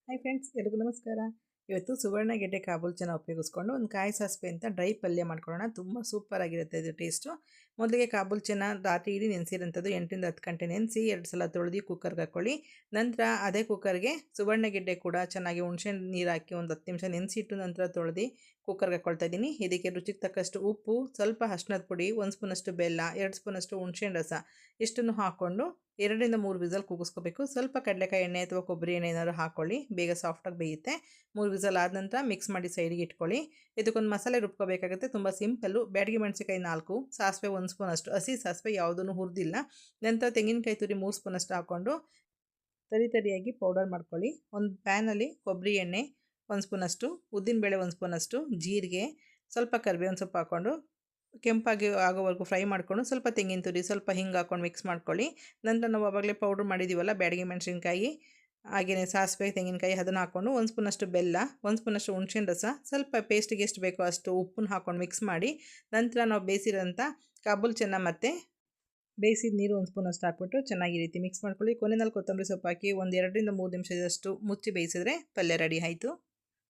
Hi friends, ಎಲ್ರಿಗೂ ನಮಸ್ಕಾರ. ಇವತ್ತು ಸುವರ್ಣ ಗೆಡ್ಡೆ ಕಾಬೂಲ್ ಚೆನ್ನ ಉಪಯೋಗಿಸ್ಕೊಂಡು ಒಂದು ಕಾಯಿ ಸಾಸಿವೆ ಅಂತ ಡ್ರೈ ಪಲ್ಯ ಮಾಡ್ಕೊಳ್ಳೋಣ. ತುಂಬ ಸೂಪರ್ ಆಗಿರುತ್ತೆ ಇದು ಟೇಸ್ಟು. ಮೊದಲಿಗೆ ಕಾಬೂಲ್ ಚೆನ್ನ ರಾತ್ರಿ ಇಡೀ ನೆನೆಸಿರೋಂಥದ್ದು 8ರಿಂದ 10 ಗಂಟೆ ನೆನೆಸಿ 2 ಸಲ ತೊಳೆದು ಕುಕ್ಕರ್ಗೆ ಹಾಕ್ಕೊಳ್ಳಿ. ನಂತರ ಅದೇ ಕುಕ್ಕರ್ಗೆ ಸುವರ್ಣ ಗೆಡ್ಡೆ ಕೂಡ ಚೆನ್ನಾಗಿ ಹುಣಸೆ ನೀರು ಹಾಕಿ ಒಂದು 10 ನಿಮಿಷ ನೆನೆಸಿಟ್ಟು ನಂತರ ತೊಳೆದು ಕುಕ್ಕರ್ಗೆ ಹಾಕ್ಕೊಳ್ತಾ ಇದ್ದೀನಿ. ಇದಕ್ಕೆ ರುಚಿಗೆ ತಕ್ಕಷ್ಟು ಉಪ್ಪು, ಸ್ವಲ್ಪ ಅರಿಶಿಣದ ಪುಡಿ, 1 ಸ್ಪೂನಷ್ಟು ಬೆಲ್ಲ, 2 ಸ್ಪೂನಷ್ಟು ಹುಣಸೆ ರಸ ಇಷ್ಟನ್ನು ಹಾಕ್ಕೊಂಡು 2ರಿಂದ 3 ವಿಸಲ್ ಕೂಗಿಸ್ಕೋಬೇಕು. ಸ್ವಲ್ಪ ಕಡಲೆಕಾಯಿ ಎಣ್ಣೆ ಅಥವಾ ಕೊಬ್ಬರಿ ಎಣ್ಣೆ ಏನಾದ್ರು ಹಾಕ್ಕೊಳ್ಳಿ, ಬೇಗ ಸಾಫ್ಟಾಗಿ ಬೇಯುತ್ತೆ. 3 ವಿಸಲ್ ಆದ ನಂತರ ಮಿಕ್ಸ್ ಮಾಡಿ ಸೈಡಿಗೆ ಇಟ್ಕೊಳ್ಳಿ. ಇದಕ್ಕೊಂದು ಮಸಾಲೆ ರುಬ್ಕೋಬೇಕಾಗುತ್ತೆ, ತುಂಬ ಸಿಂಪಲ್ಲು. ಬ್ಯಾಡಗಿ ಮೆಣಸಿನಕಾಯಿ 4, ಸಾಸಿವೆ 1 ಸ್ಪೂನಷ್ಟು, ಹಸಿ ಸಾಸಿವೆ ಯಾವುದೂ ಹುರಿದಿಲ್ಲ. ನಂತರ ತೆಂಗಿನಕಾಯಿ ತುರಿ 3 ಸ್ಪೂನಷ್ಟು ಹಾಕ್ಕೊಂಡು ತರಿಯಾಗಿ ಪೌಡರ್ ಮಾಡ್ಕೊಳ್ಳಿ. ಒಂದು ಪ್ಯಾನಲ್ಲಿ ಕೊಬ್ಬರಿ ಎಣ್ಣೆ 1 ಸ್ಪೂನಷ್ಟು, ಉದ್ದಿನಬೇಳೆ 1 ಸ್ಪೂನಷ್ಟು, ಜೀರಿಗೆ, ಸ್ವಲ್ಪ ಕರಿಬೇವಿನ ಸೊಪ್ಪು ಹಾಕ್ಕೊಂಡು ಕೆಂಪಾಗಿ ಆಗೋವರೆಗೂ ಫ್ರೈ ಮಾಡಿಕೊಂಡು ಸ್ವಲ್ಪ ತೆಂಗಿನ ತುರಿ, ಸ್ವಲ್ಪ ಹಿಂಗೆ ಹಾಕ್ಕೊಂಡು ಮಿಕ್ಸ್ ಮಾಡ್ಕೊಳ್ಳಿ. ನಂತರ ನಾವು ಆವಾಗಲೇ ಪೌಡ್ರ್ ಮಾಡಿದ್ದೀವಲ್ಲ ಬ್ಯಾಡಗಿ ಮೆಣಸಿನ್ಕಾಯಿ, ಹಾಗೆಯೇ ಸಾಸಿವೆ, ತೆಂಗಿನಕಾಯಿ ಅದನ್ನು ಹಾಕ್ಕೊಂಡು 1 ಸ್ಪೂನಷ್ಟು ಬೆಲ್ಲ, 1 ಸ್ಪೂನಷ್ಟು ಹುಣಸೆ ರಸ, ಸ್ವಲ್ಪ ಪೇಸ್ಟಿಗೆ ಎಷ್ಟು ಬೇಕೋ ಅಷ್ಟು ಉಪ್ಪನ್ನು ಹಾಕ್ಕೊಂಡು ಮಿಕ್ಸ್ ಮಾಡಿ ನಂತರ ನಾವು ಬೇಯಿಸಿರೋಂಥ ಕಾಬೂಲ್ ಚೆನ್ನ ಮತ್ತು ಬೇಯಿಸಿದ ನೀರು 1 ಸ್ಪೂನಷ್ಟು ಹಾಕ್ಬಿಟ್ಟು ಚೆನ್ನಾಗಿ ಈ ರೀತಿ ಮಿಕ್ಸ್ ಮಾಡ್ಕೊಳ್ಳಿ. ಕೊನೆಯಲ್ಲಿ ಕೊತ್ತಂಬರಿ ಸೊಪ್ಪು ಹಾಕಿ ಒಂದು 2ರಿಂದ 3 ನಿಮಿಷದಷ್ಟು ಮುಚ್ಚಿ ಬೇಯಿಸಿದ್ರೆ ಪಲ್ಯ ರೆಡಿ ಆಯಿತು.